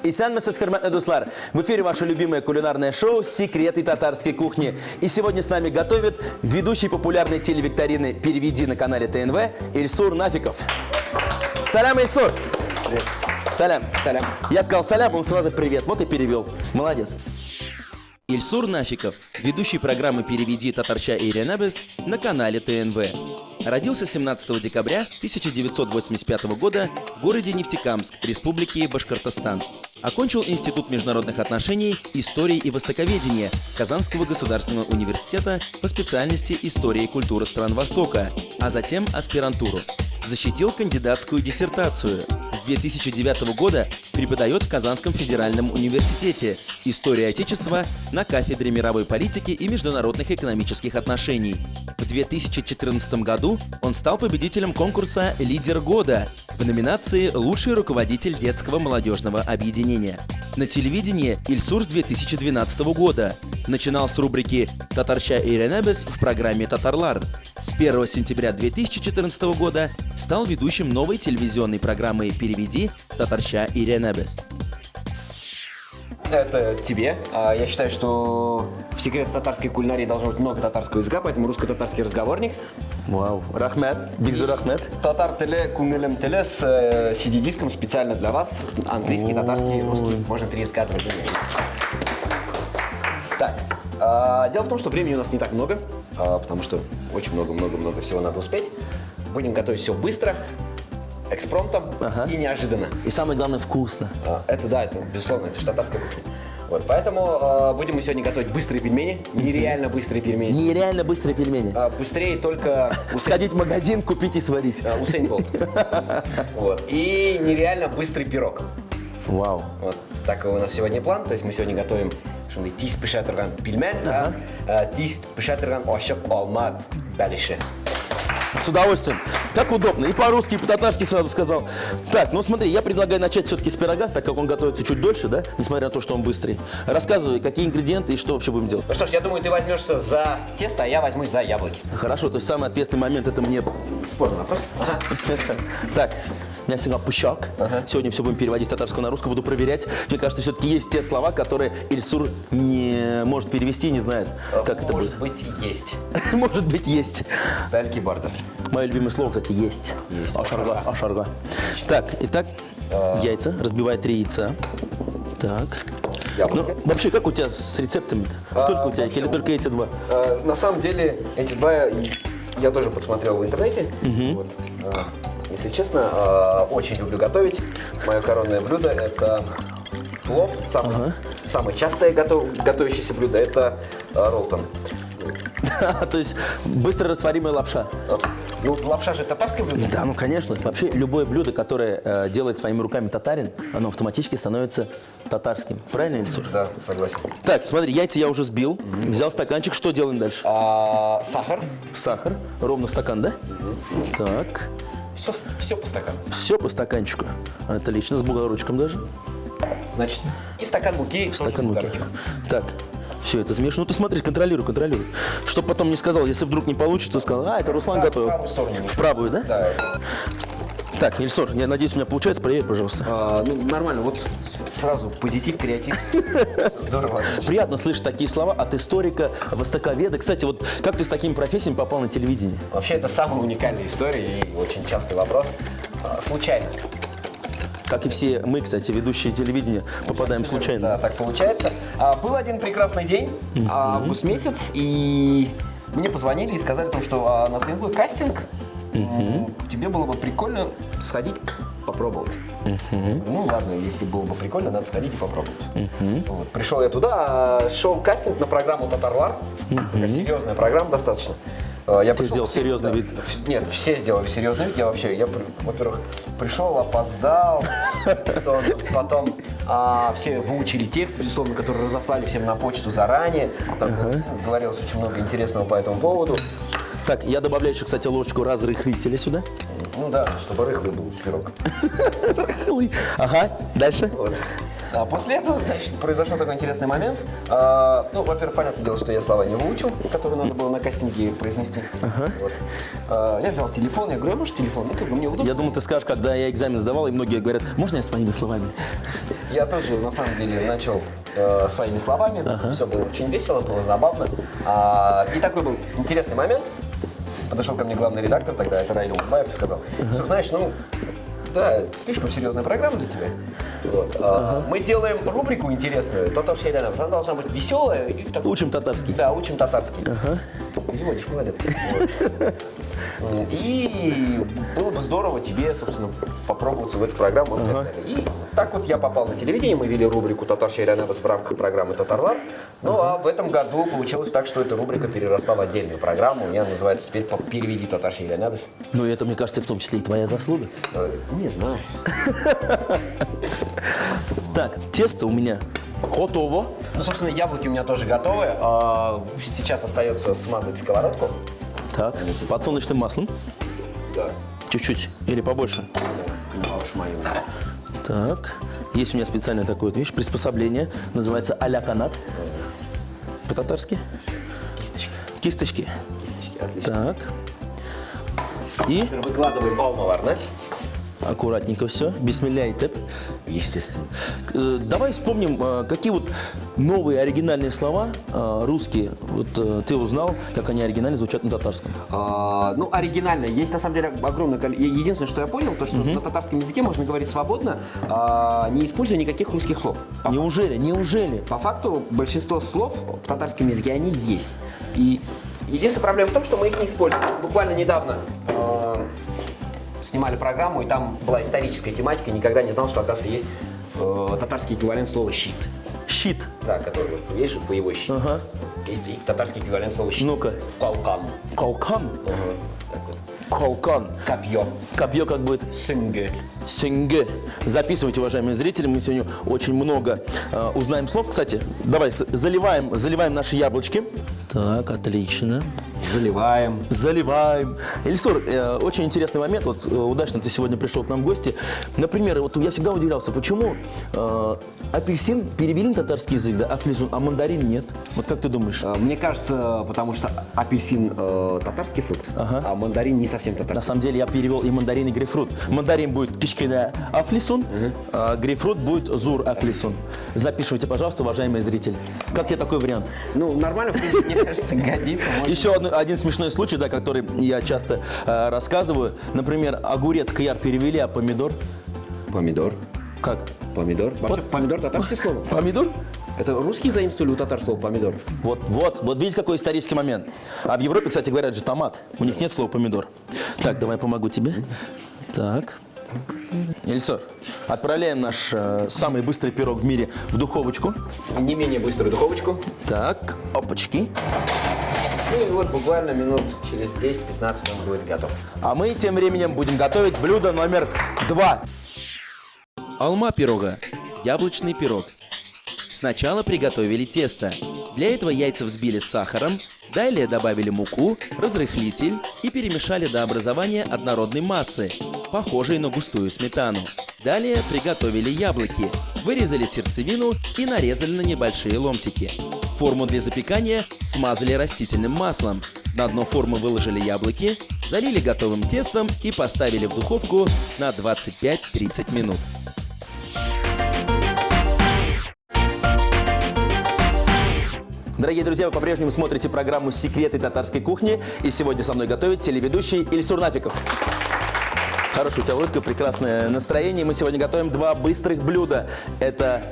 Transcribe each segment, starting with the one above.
Исәнмесез, хөрмәтле дуслар! В эфире ваше любимое кулинарное шоу «Секреты татарской кухни». И сегодня с нами готовит ведущий популярной телевикторины «Переведи» на канале ТНВ Ильсур Нафиков. Салям, Ильсур! Привет. Салям. Салям. Я сказал салям, он сразу привет. Вот и перевел. Молодец. Ильсур Нафиков, ведущий программы «Переведи» Татарча и Иренабес на канале ТНВ. Родился 17 декабря 1985 года в городе Нефтекамск, Республики Башкортостан. Окончил Институт международных отношений, истории и востоковедения Казанского государственного университета по специальности «История и культура стран Востока», а затем аспирантуру. Защитил кандидатскую диссертацию. С 2009 года преподает в Казанском федеральном университете «История Отечества» на кафедре мировой политики и международных экономических отношений. В 2014 году он стал победителем конкурса «Лидер года» в номинации «Лучший руководитель детского молодежного объединения». На телевидении Ильсур с 2012 года. Начинал с рубрики «Татарча и Иренабес» в программе «Татарлар». С 1 сентября 2014 года стал ведущим новой телевизионной программы «Переведи» Татарча и Иренабес. Это тебе. Я считаю, что в секретах татарской кулинарии должно быть много татарского языка, поэтому русско-татарский разговорник. Вау, рахмет, бигзу рахмет. Татар теле, кунелем теле с CD-диском специально для вас. Английский, татарский, русский. Можно 3 языка. Так, дело в том, что времени у нас не так много, потому что очень много всего надо успеть. Будем готовить все быстро, экспромтом и неожиданно. И самое главное, вкусно. Это безусловно, это же татарская кухня. Вот, поэтому будем мы сегодня готовить быстрые пельмени, нереально быстрые пельмени. Нереально быстрые пельмени. Быстрее только... Сходить в магазин, купить и сварить. Усейн Болт. Вот. И нереально быстрый пирог. Вау. Вот такой у нас сегодня план. То есть мы сегодня готовим тиз пешатырган пельмен, тиз пешатырган ошық алма бәліші. С удовольствием. Как удобно. И по-русски, и по-татарски сразу сказал. Так, ну смотри, я предлагаю начать все-таки с пирога, так как он готовится чуть дольше, да? Несмотря на то, что он быстрый. Рассказывай, какие ингредиенты и что вообще будем делать. Ну что ж, я думаю, ты возьмешься за тесто, а я возьмусь за яблоки. Хорошо, то есть самый ответственный момент это мне... Спорный вопрос. Так, у меня сегодня пущак. Сегодня все будем переводить с татарского на русский, буду проверять. Мне кажется, все-таки есть те слова, которые Ильсур не может перевести и не знает, как это будет. Может быть, есть. Может быть, есть. Бәлки бардыр. Мое любимое слово, кстати, есть. Ашарга, ашарга. Так, итак, яйца. Разбивай 3 яйца. Так. Яблоки. Ну, вообще, как у тебя с рецептами? Сколько у тебя их? Или только эти 2? На самом деле, эти 2 я тоже подсмотрел в интернете. Вот. Если честно, очень люблю готовить. Мое коронное блюдо – это плов. Самое частое готовящееся блюдо – это ролтон. То есть быстро растворимая лапша. Ну, лапша же татарское блюдо. Да, ну конечно. Вообще любое блюдо, которое делает своими руками татарин, оно автоматически становится татарским. Правильно, Ильсур? Да, согласен. Так, смотри, яйца я уже сбил. Взял стаканчик. Что делаем дальше? Сахар. Сахар. Ровно стакан, да? Так. Все по стакану. Все по стаканчику. Отлично, с бугорочком даже. Значит, и стакан муки. Стакан муки. Так. Все это смешано. Ну ты смотри, контролируй. Чтоб потом не сказал, если вдруг не получится, сказал, это Руслан готовил. В правую сторону. В правую, да? Да. Так, Ильсур, я надеюсь, у меня получается. Проверь, пожалуйста. Ну, нормально. Вот сразу позитив, креатив. Здорово. Приятно слышать такие слова от историка, востоковеда. Кстати, вот как ты с такими профессиями попал на телевидение? Вообще, это самая уникальная история и очень частый вопрос. Случайно. Как и все мы, кстати, ведущие телевидения, попадаем случайно. Да, так получается. Был один прекрасный день, август месяц, и мне позвонили и сказали, что на ТНВ кастинг, тебе было бы прикольно сходить попробовать. Ну ладно, если было бы прикольно, надо сходить и попробовать. Вот. Пришел я туда, шел кастинг на программу «Татарлар». Такая серьезная программа достаточно. Ты сделал серьезный вид? Нет, все сделали серьезный вид. Во-первых, пришел, опоздал, потом все выучили текст, безусловно, который разослали всем на почту заранее. Там говорилось очень много интересного по этому поводу. Так, я добавляю еще, кстати, ложечку разрыхлителя сюда. Ну да, чтобы рыхлый был пирог. Рыхлый. Ага, дальше. Вот. А после этого, значит, произошел такой интересный момент. Ну, во-первых, понятное дело, что я слова не выучил, которые надо было на кастинге произнести. Вот. Я взял телефон, я говорю, а может телефон? Ну, как бы мне удобно. Я думал, ты скажешь, когда я экзамен сдавал, и многие говорят, можно я своими словами? Я тоже, на самом деле, начал своими словами. Все было очень весело, было забавно. И такой был интересный момент. Подошел ко мне главный редактор, тогда это Раил Мубаев, и сказал, что, знаешь, ну, да, слишком серьезная программа для тебя. Вот. Мы делаем рубрику интересную, «Татарша и Ирианабез». Она должна быть веселая. И в таком... Учим татарский. Да, учим татарский. Переводишь, молодец. Вот. И было бы здорово тебе, собственно, попробоваться в эту программу. И так вот я попал на телевидение, мы вели рубрику «Татарша и Ирианабез» в рамках программы «Татарлаб». Ну а в этом году получилось так, что эта рубрика переросла в отдельную программу. У меня называется теперь «Переведи Татарша и Ирианабез». Ну, это, мне кажется, в том числе и твоя заслуга. Не знаю. Так, тесто у меня готово. Ну, собственно, яблоки у меня тоже готовы. Сейчас остается смазать сковородку. Так, подсолнечным маслом. Да. Чуть-чуть или побольше. Так, есть у меня специальное такое вот, видишь, приспособление. Называется а-ля канат. По-татарски. Кисточки. Кисточки. Кисточки, отлично. Так. И Выкладываем алмалар, да? аккуратненько все. Бисмилляхи теп. Естественно. Давай вспомним, какие вот новые оригинальные слова русские вот ты узнал, как они оригинально звучат на татарском. Ну, оригинально. Есть, на самом деле, огромное количество. Единственное, что я понял, то, что на татарском языке можно говорить свободно, не используя никаких русских слов. Неужели? Неужели? По факту, большинство слов в татарском языке, они есть. И единственная проблема в том, что мы их не используем. Буквально недавно снимали программу, и там была историческая тематика, и никогда не знал, что, оказывается, есть татарский эквивалент слова «щит». Щит. Да, который, вот, есть же боевой щит. Ага. Есть и татарский эквивалент слова «щит». Ну-ка. Калкан. Калкан. Так вот. Калкан. Копье. Копье как будет? Сынге. Сенге. Записывайте, уважаемые зрители, мы сегодня очень много узнаем слов. Кстати, давай заливаем наши яблочки. Так, отлично. Заливаем. Ильсур, очень интересный момент. Вот удачно ты сегодня пришел к нам в гости. Например, вот я всегда удивлялся, почему апельсин перевели на татарский язык, да, афлизун, а мандарин нет. Вот как ты думаешь? Мне кажется, потому что апельсин татарский фрукт, а мандарин не совсем На татарский. самом деле я перевел и мандарин, и грейпфрут. Мандарин будет кишкина афлисун, а грейпфрут будет зур афлисун. Запишите, пожалуйста, уважаемые зрители. Как тебе такой вариант? Ну, нормально, в принципе, мне кажется, годится. Еще один смешной случай, да, который я часто рассказываю. Например, огурец кияр перевели, а помидор? Помидор. Как? Помидор. Вообще, помидор татарское слово. Помидор? Это русские заимствовали у татар слово помидор. Вот видите, какой исторический момент. А в Европе, кстати, говорят же томат. У них нет слова помидор. Так, давай помогу тебе. Так. Ильсур, отправляем наш самый быстрый пирог в мире в духовочку. Не менее быструю духовочку. Так, опачки. Ну и вот буквально минут через 10-15 он будет готов. А мы тем временем будем готовить блюдо номер 2. Алма пирога. Яблочный пирог. Сначала приготовили тесто. Для этого яйца взбили с сахаром, далее добавили муку, разрыхлитель и перемешали до образования однородной массы, похожей на густую сметану. Далее приготовили яблоки, вырезали сердцевину и нарезали на небольшие ломтики. Форму для запекания смазали растительным маслом. На дно формы выложили яблоки, залили готовым тестом и поставили в духовку на 25-30 минут. Дорогие друзья, вы по-прежнему смотрите программу «Секреты татарской кухни». И сегодня со мной готовит телеведущий Ильсур Нафиков. Хорошая у тебя улыбка, прекрасное настроение. Мы сегодня готовим 2 быстрых блюда. Это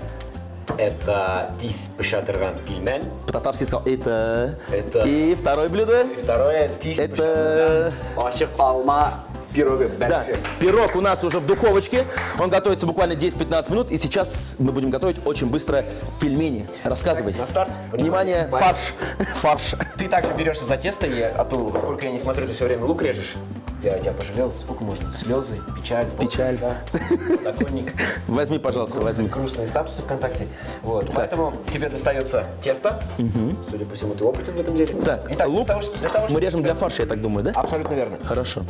тис пешатырган пельмен. по-татарски сказал это. И второе блюдо. второе тис Это... ашык алма пирога. Да, пирог у нас уже в духовочке. Он готовится буквально 10-15 минут. И сейчас мы будем готовить очень быстро пельмени. Рассказывай. На старт. Внимание, фарш. Фарш. Ты также берешься за тесто, а то, сколько я не смотрю, ты все время лук режешь. Я тебя пожалел, сколько можно? Слезы, печаль, Печаль. подоконник. Возьми, пожалуйста, возьми. Грустные статусы ВКонтакте. Вот. Поэтому тебе достается тесто. Судя по всему, ты опытен в этом деле. Так, Итак, лук для того, мы режем для фарша, я так думаю, да? Абсолютно верно. Хорошо.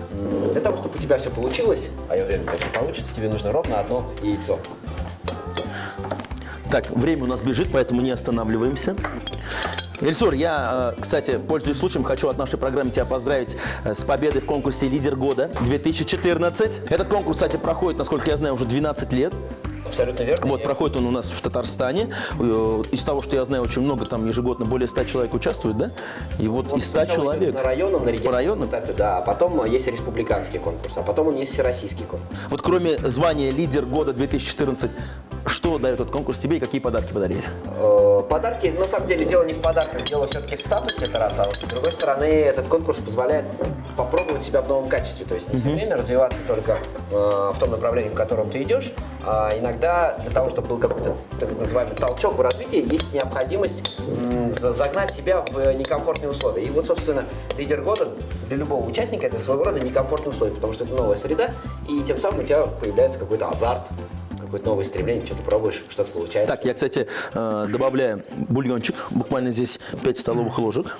Для того, чтобы у тебя все получилось, а я уверен, что все получится, тебе нужно ровно одно яйцо. Так, время у нас бежит, поэтому не останавливаемся. Ильсур, я, кстати, пользуясь случаем, хочу от нашей программы тебя поздравить с победой в конкурсе «Лидер года 2014». Этот конкурс, кстати, проходит, насколько я знаю, уже 12 лет. Абсолютно верно. Вот, проходит он у нас в Татарстане. Из того, что я знаю, очень много, там ежегодно более 100 человек участвует, да? И вот из 100 человек. На районном, на По районам? этапе, да. А потом есть республиканский конкурс, а потом есть всероссийский конкурс. Вот кроме звания «Лидер года 2014», что дает этот конкурс тебе и какие подарки подарили? Подарки, на самом деле, дело не в подарках, дело все-таки в статусе, это раз. А с другой стороны, этот конкурс позволяет попробовать себя в новом качестве. То есть не все время развиваться только в том направлении, в котором ты идешь, а иногда для того, чтобы был какой-то так называемый толчок в развитии, есть необходимость загнать себя в некомфортные условия. И вот, собственно, «Лидер года» для любого участника это своего рода некомфортные условия, потому что это новая среда, и тем самым у тебя появляется какой-то азарт, какое-то новое стремление, что-то пробуешь, что-то получается. Так, я, кстати, добавляю бульончик, буквально здесь 5 столовых ложек.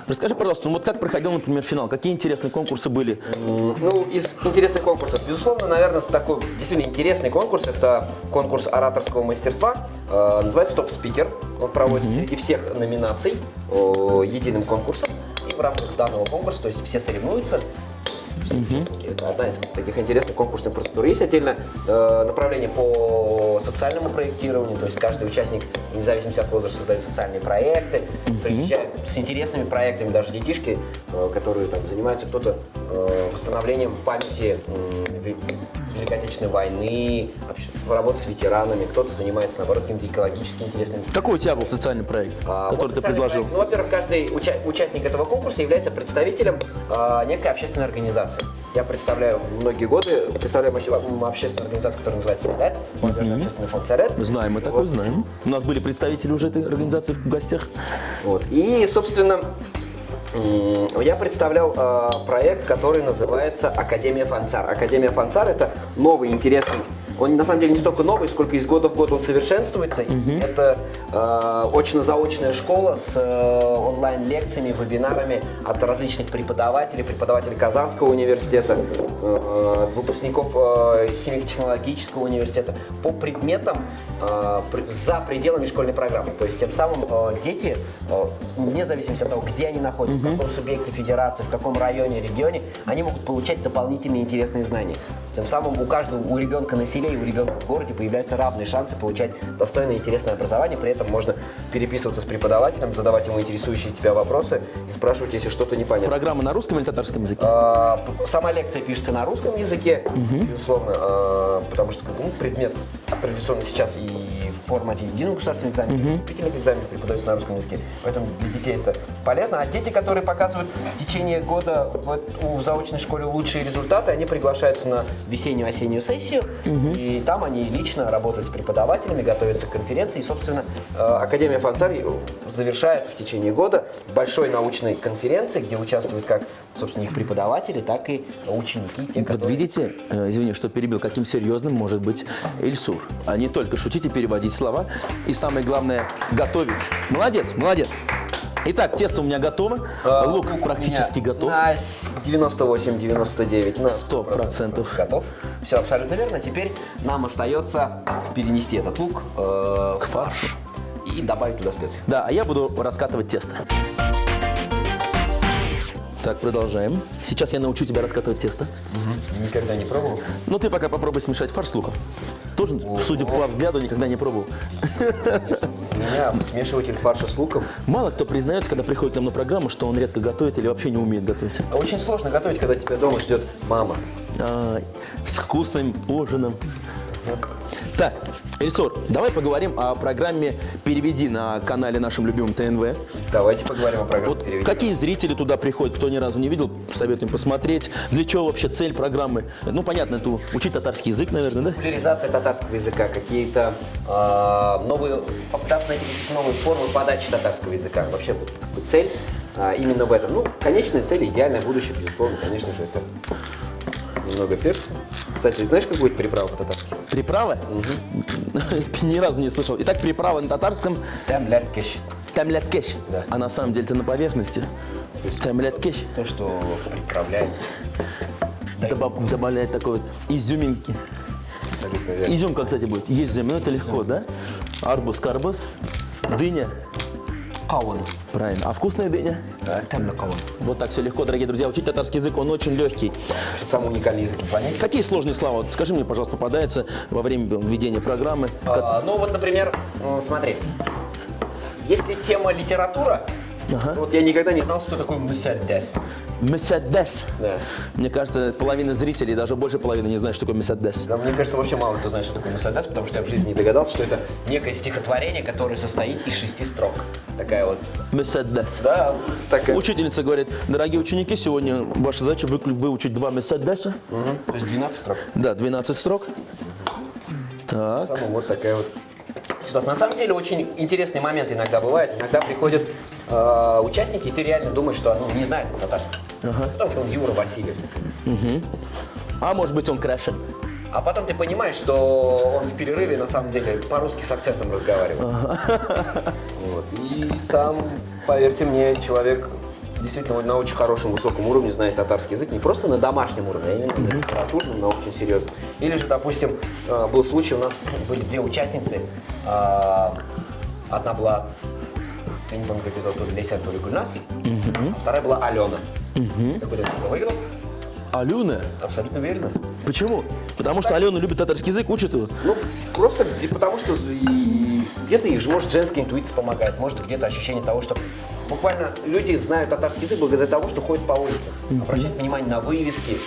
Расскажи, пожалуйста, ну вот как проходил, например, финал? Какие интересные конкурсы были? Ну, из интересных конкурсов, безусловно, наверное, такой действительно интересный конкурс, это конкурс ораторского мастерства, называется «Топ-спикер». Он проводится среди всех номинаций единым конкурсом, и в рамках данного конкурса, то есть все соревнуются. Это одна из таких интересных конкурсных процедур. Есть отдельно направление по социальному проектированию, то есть каждый участник, вне зависимости от возраста, создает социальные проекты, приезжает с интересными проектами, даже детишки, которые там занимаются кто-то восстановлением памяти Великой Отечественной войны, работа с ветеранами, кто-то занимается, наоборот, какими-то экологически интересными. Какой у тебя был социальный проект, который ты предложил? Проект, ну, во-первых, каждый участник этого конкурса является представителем некой общественной организации. Я представляю многие годы, представляю общественную организацию, которая называется «Сарет», общественный фонд «Сарет». Знаем, мы такой знаем. У нас были представители уже этой организации в гостях. Вот. И, собственно, я представлял проект, который называется «Академия Фансар». Академия Фансар – это новый, интересный. Он на самом деле не столько новый, сколько из года в год он совершенствуется. И это очно-заочная школа с онлайн-лекциями, вебинарами от различных преподавателей Казанского университета, выпускников химико-технологического университета по предметам за пределами школьной программы. То есть тем самым дети, вне зависимости от того, где они находятся, в каком субъекте федерации, в каком районе, регионе, они могут получать дополнительные интересные знания. Тем самым у ребенка на селе и у ребенка в городе появляются равные шансы получать достойное и интересное образование. При этом можно переписываться с преподавателем, задавать ему интересующие тебя вопросы и спрашивать, если что-то непонятно. Программа на русском или татарском языке? Сама лекция пишется на русском языке, безусловно, потому что предмет традиционно сейчас и в формате единого государственного экзамена, вступительных экзаменов преподается на русском языке. Поэтому для детей это полезно. А дети, которые показывают в течение года в заочной школе лучшие результаты, они приглашаются на весеннюю-осеннюю сессию, и там они лично работают с преподавателями, готовятся к конференции. И, собственно, Академия Фансар завершается в течение года большой научной конференцией, где участвуют как, собственно, их преподаватели, так и ученики. Те, Вот видите, извини, что перебил, каким серьезным может быть Ильсур. А не только шутить и переводить слова. И самое главное, готовить. Молодец, молодец. Итак, тесто у меня готово, лук практически готов. На 98-99. 100%. Готов. Все абсолютно верно. Теперь нам остается перенести этот лук в фарш и добавить туда специи. Да, а я буду раскатывать тесто. Так, продолжаем. Сейчас я научу тебя раскатывать тесто. Никогда не пробовал? Ну, ты пока попробуй смешать фарш с луком. Тоже, судя по взгляду, никогда не пробовал. Из меня смешиватель фарша с луком. Мало кто признается, когда приходит к нам на программу, что он редко готовит или вообще не умеет готовить. Очень сложно готовить, когда тебя дома ждет мама. С вкусным ужином. Так, Ильсур, давай поговорим о программе «Переведи» на канале нашем любимом ТНВ. Давайте поговорим о программе Вот «Переведи». какие зрители туда приходят, кто ни разу не видел, советуем посмотреть. Для чего вообще цель программы? Ну, понятно, это учить татарский язык, наверное, да? Популяризация татарского языка, какие-то попытаться найти какие-то новые формы подачи татарского языка. Вообще цель именно в этом. Ну, конечная цель, идеальное будущее, безусловно, конечно же, это немного перца. Кстати, знаешь какую-то приправу по-татарски? Приправа? Ни разу не слышал. Итак, приправа на татарском Тямляткеш. тамляткеш. Да. А на самом деле ты на поверхности. Тамляткеш. То, что приправляет. Добавляет такой вот изюминки. Абсолютно верно. Изюмка, кстати, будет. Есть земля, это легко, да? Арбуз, карбуз, дыня. Кавун. Правильно. А вкусная дыня? Темный кавун. Вот так все легко, дорогие друзья. Учить татарский язык, он очень легкий. Самый уникальный язык на планете. Какие сложные слова? Вот скажи мне, пожалуйста, попадаются во время ведения программы? Ну вот, например, смотри, если тема литература, вот я никогда не знал, что такое «Мерседес». Мерседес. Да. Мне кажется, половина зрителей, даже больше половины, не знает, что такое Мерседес. Да, мне кажется, вообще мало кто знает, что такое «Мерседес», потому что я в жизни не догадался, что это некое стихотворение, которое состоит из 6 строк. Такая вот. Мерседес. Да, такая. Учительница говорит: дорогие ученики, сегодня ваша задача выучить 2 Мерседеса. То есть 12 строк. Да, 12 строк. Так. Самая вот такая вот ситуация. На самом деле очень интересный момент иногда бывает. Иногда приходят участники, и ты реально думаешь, что не знает татарского. Потому что он Юра Васильев. А может быть, он краше. А потом ты понимаешь, что он в перерыве на самом деле по-русски с акцентом разговаривает. Вот. И там, поверьте мне, человек действительно на очень хорошем, высоком уровне знает татарский язык. Не просто на домашнем уровне, а именно на литературном, на очень серьезном. Или же, допустим, был случай, у нас были 2 участницы. Одна была, я не помню, как ее зовут, то ли Леся, то ли Гульнас, а вторая была Алена. Какой ты выиграл? Алена? Абсолютно верно. Почему? Потому что Алена любит татарский язык, учит его. Ну, просто потому что где-то их же, может, женская интуиция помогает, может, где-то ощущение того, что буквально люди знают татарский язык благодаря тому, что ходят по улице, обращают внимание на вывески,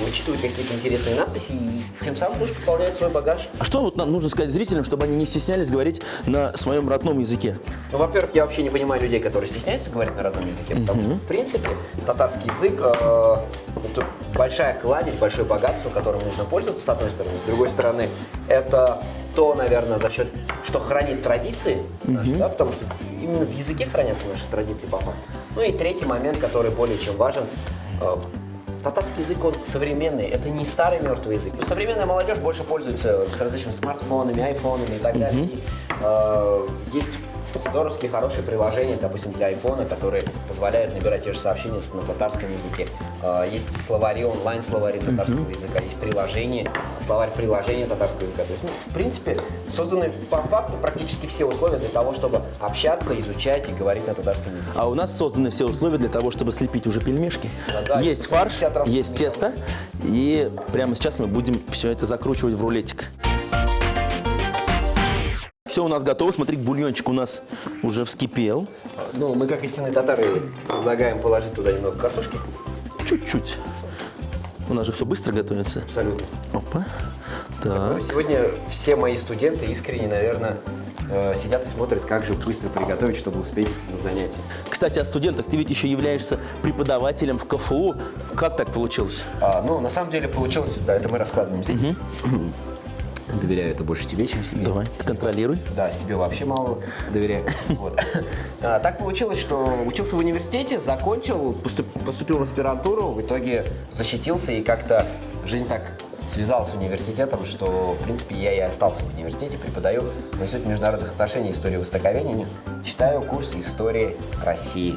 вычитывают какие-то интересные надписи и тем самым просто пополняют свой багаж. А что вот нам нужно сказать зрителям, чтобы они не стеснялись говорить на своем родном языке? Ну, во-первых, я вообще не понимаю людей, которые стесняются говорить на родном языке, потому что, в принципе, татарский язык это большая кладезь, большое богатство, которым нужно пользоваться, с одной стороны. С другой стороны, это то, наверное, за счет, что хранит традиции наши, да, потому что именно в языке хранятся наши традиции по факту. Ну и третий момент, который более чем важен, татарский язык, он современный, это не старый мертвый язык. Современная молодежь больше пользуется с различными смартфонами, айфонами и так далее. И есть здоровские, хорошие приложения, допустим, для айфона, которые позволяют набирать те же сообщения на татарском языке. Есть словари, онлайн-словари татарского языка, есть приложения, словарь приложения татарского языка. То есть, в принципе, созданы по факту практически все условия для того, чтобы общаться, изучать и говорить на татарском языке. А у нас созданы все условия для того, чтобы слепить уже пельмешки. Да, есть фарш, 50 раз есть тесто, и прямо сейчас мы будем все это закручивать в рулетик. Все у нас готово. Смотри, бульончик у нас уже вскипел. Ну, мы, как истинные татары, предлагаем положить туда немного картошки. Чуть-чуть. У нас же все быстро готовится. Абсолютно. Опа. Так. Сегодня все мои студенты искренне, наверное, сидят и смотрят, как же быстро приготовить, чтобы успеть на занятия. Кстати, о студентах. Ты ведь еще являешься преподавателем в КФУ. Как так получилось? Ну, на самом деле получилось, да, это мы раскладываем здесь. Доверяю это больше тебе, чем себе. Давай, контролируй. Да, себе вообще мало доверяю. Вот. Так получилось, что учился в университете, закончил, поступил в аспирантуру, в итоге защитился, и как-то жизнь так связалась с университетом, что, в принципе, я и остался в университете, преподаю в Институте международных отношений, истории востоковедения, читаю курсы истории России.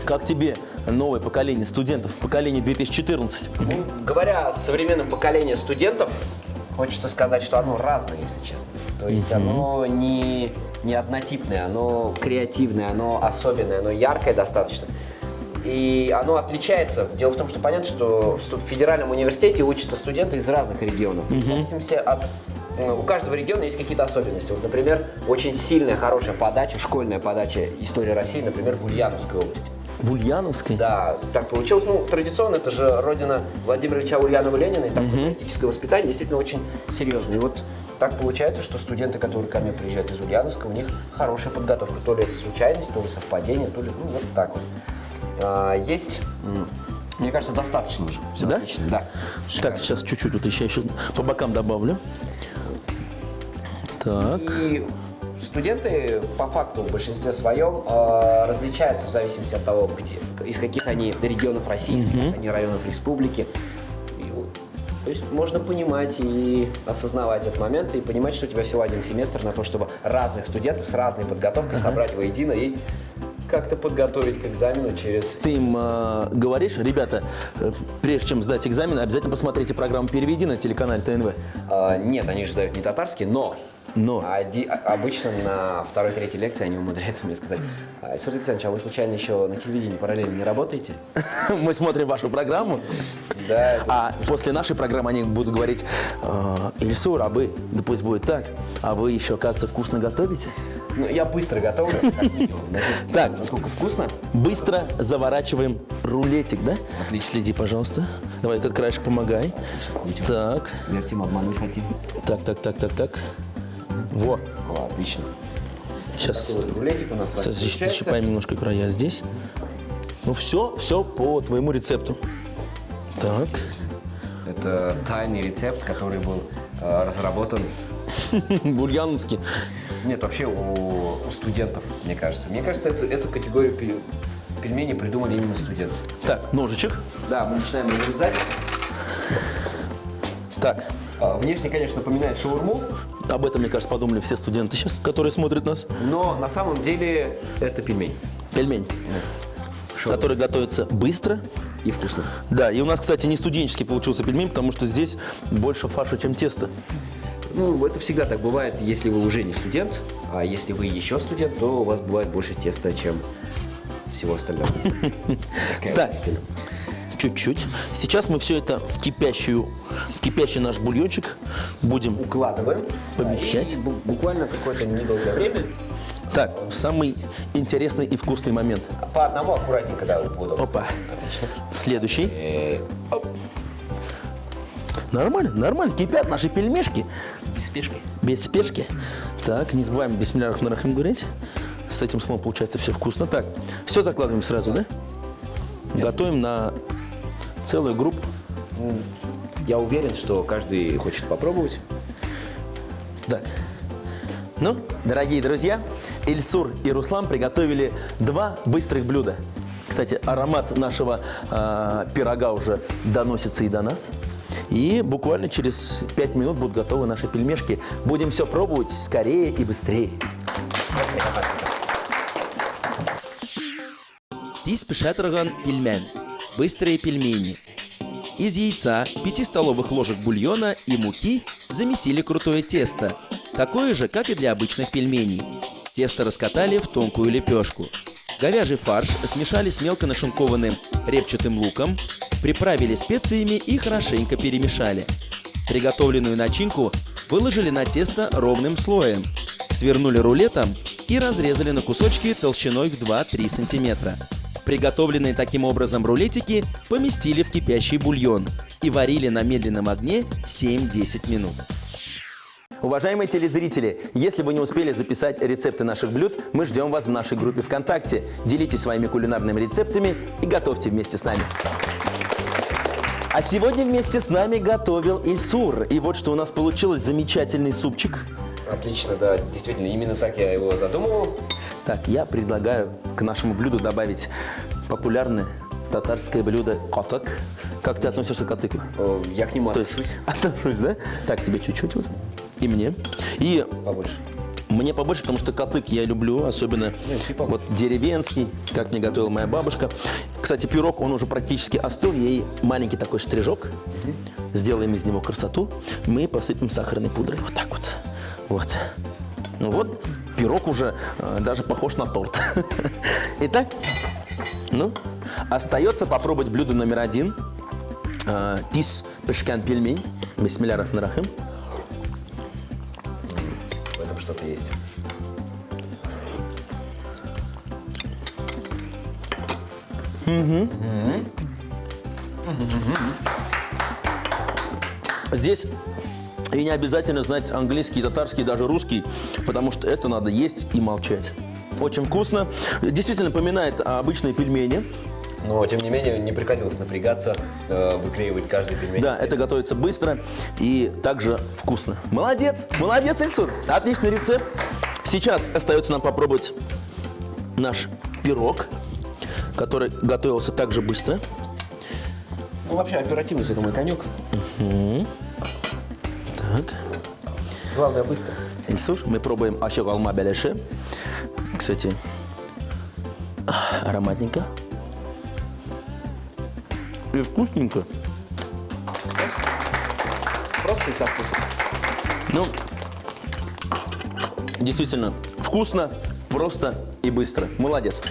Как тебе новое поколение студентов, поколение 2014? Ну, говоря о современном поколении студентов, хочется сказать, что оно разное, если честно. То есть оно не однотипное, оно креативное, оно особенное, оно яркое достаточно. И оно отличается. Дело в том, что понятно, что в федеральном университете учатся студенты из разных регионов. В зависимости от... У каждого региона есть какие-то особенности. Вот, например, очень сильная, хорошая подача, школьная подача истории России, например, в Ульяновской области. В Ульяновской? Да, так получилось. Ну, традиционно, это же родина Владимира Ильича Ульянова-Ленина, и там патриотическое воспитание действительно очень серьезное. И вот так получается, что студенты, которые ко мне приезжают из Ульяновска, у них хорошая подготовка. То ли это случайность, то ли совпадение, то ли, ну, вот так вот. Есть, мне кажется, достаточно уже. Все Да? отлично, да. Так, сейчас чуть-чуть вот еще по бокам добавлю. Так. И студенты по факту в большинстве своем различаются в зависимости от того, из каких они регионов России, из каких они районов республики. То есть можно понимать и осознавать этот момент, и понимать, что у тебя всего один семестр на то, чтобы разных студентов с разной подготовкой собрать воедино и как-то подготовить к экзамену через... Ты им говоришь, ребята, прежде чем сдать экзамен, обязательно посмотрите программу «Переведи» на телеканале ТНВ. Нет, они же сдают не татарский, но обычно на второй-третьей лекции они умудряются мне сказать: Ильсур Александрович, а вы случайно еще на телевидении параллельно не работаете? Мы смотрим вашу программу, Да. а после нашей программы они будут говорить: Ильсур, а вы, да пусть будет так, а вы еще, оказывается, вкусно готовите? Ну, я быстро готовлю. Так. Насколько вкусно? Быстро заворачиваем рулетик, да? Отлично. Следи, пожалуйста. Давай этот краешек помогай. Так. Вертим, обмануть хотим. Так. Во. О, отлично. Сейчас Рулетик у нас защипаем немножко края здесь. Ну все по твоему рецепту. Так. Это тайный рецепт, который был разработан... Бульяновский. Нет, вообще у студентов, мне кажется. Мне кажется, эту категорию пельменей придумали именно студенты. Так, ножичек. Да, мы начинаем нарезать. Так. Внешне, конечно, напоминает шаурму. Об этом, мне кажется, подумали все студенты сейчас, которые смотрят нас. Но на самом деле это пельмень. Пельмень. Который готовится быстро И вкусно. Да, и у нас, кстати, не студенческий получился пельмень, потому что здесь больше фарша, чем тесто. Ну, это всегда так бывает, если вы уже не студент, а если вы еще студент, то у вас бывает больше теста, чем всего остального. Так, чуть-чуть. Сейчас мы все это в кипящий наш бульончик будем Укладываем. помещать. И буквально какое-то недолгое время. Так, самый интересный и вкусный момент. По одному аккуратненько, да, буду. Опа. Отлично. Следующий. Нормально. Кипят наши пельмешки. Без спешки. Без спешки. Так, не забываем бисмилля рахман рахим говорить. С этим словом получается все вкусно. Так, все закладываем сразу, да? Готовим на целую группу. Я уверен, что каждый хочет попробовать. Так. Ну, дорогие друзья, Ильсур и Руслан приготовили 2 быстрых блюда. Кстати, аромат нашего пирога уже доносится и до нас. И буквально через 5 минут будут готовы наши пельмешки. Будем все пробовать скорее и быстрее. Тис пешатраган пельмен. Быстрые пельмени. Из яйца, 5 столовых ложек бульона и муки замесили крутое тесто. Такое же, как и для обычных пельменей. Тесто раскатали в тонкую лепешку. Говяжий фарш смешали с мелко нашинкованным репчатым луком, приправили специями и хорошенько перемешали. Приготовленную начинку выложили на тесто ровным слоем, свернули рулетом и разрезали на кусочки толщиной в 2-3 см. Приготовленные таким образом рулетики поместили в кипящий бульон и варили на медленном огне 7-10 минут. Уважаемые телезрители, если вы не успели записать рецепты наших блюд, мы ждем вас в нашей группе ВКонтакте. Делитесь своими кулинарными рецептами и готовьте вместе с нами. А сегодня вместе с нами готовил Ильсур. И вот что у нас получилось: замечательный супчик. Отлично, да, действительно, именно так я его задумывал. Так, я предлагаю к нашему блюду добавить популярное татарское блюдо катык. Как ты относишься к катыку? Я к нему То есть отношусь. отношусь, да? Так, тебе чуть-чуть вот. И мне. И Побольше. мне побольше, потому что катык я люблю, особенно вот деревенский, как мне готовила моя бабушка. Кстати, пирог, он уже практически остыл, ей маленький такой штрижок. Сделаем из него красоту. Мы посыпем сахарной пудрой. Вот так вот. Вот. Ну вот, пирог уже даже похож на торт. Итак, ну, остается попробовать блюдо номер 1. Тис пешкан пельмень. Бисмилля рахман рахим. В этом что-то есть. Здесь и не обязательно знать английский, татарский, даже русский, потому что это надо есть и молчать. Очень вкусно. Действительно напоминает обычные пельмени. Но, тем не менее, не приходилось напрягаться, выклеивать каждый пельмень. Да, это готовится быстро и также вкусно. Молодец, Ильсур. Отличный рецепт. Сейчас остается нам попробовать наш пирог, который готовился так же быстро. Ну, вообще, оперативность – это мой конек. Так. Главное, быстро. Ильсур, мы пробуем ашек алма беляши. Кстати, ароматненько. И вкусненько. Просто и со вкусом. Ну, действительно, вкусно, просто и быстро. Молодец.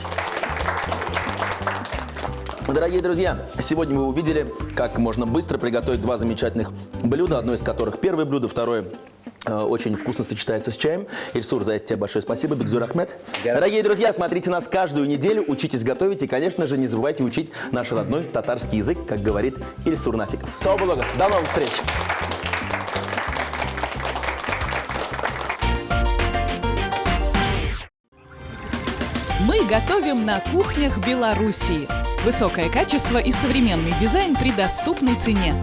Дорогие друзья, сегодня вы увидели, как можно быстро приготовить два замечательных блюда, одно из которых первое блюдо, второе очень вкусно сочетается с чаем. Ильсур, за это тебе большое спасибо. Бигзур Ахмед. Дорогие друзья, смотрите нас каждую неделю, учитесь готовить и, конечно же, не забывайте учить наш родной татарский язык, как говорит Ильсур Нафиков. Сау Булогас, до новых встреч! Мы готовим на кухнях Белоруссии. Высокое качество и современный дизайн при доступной цене.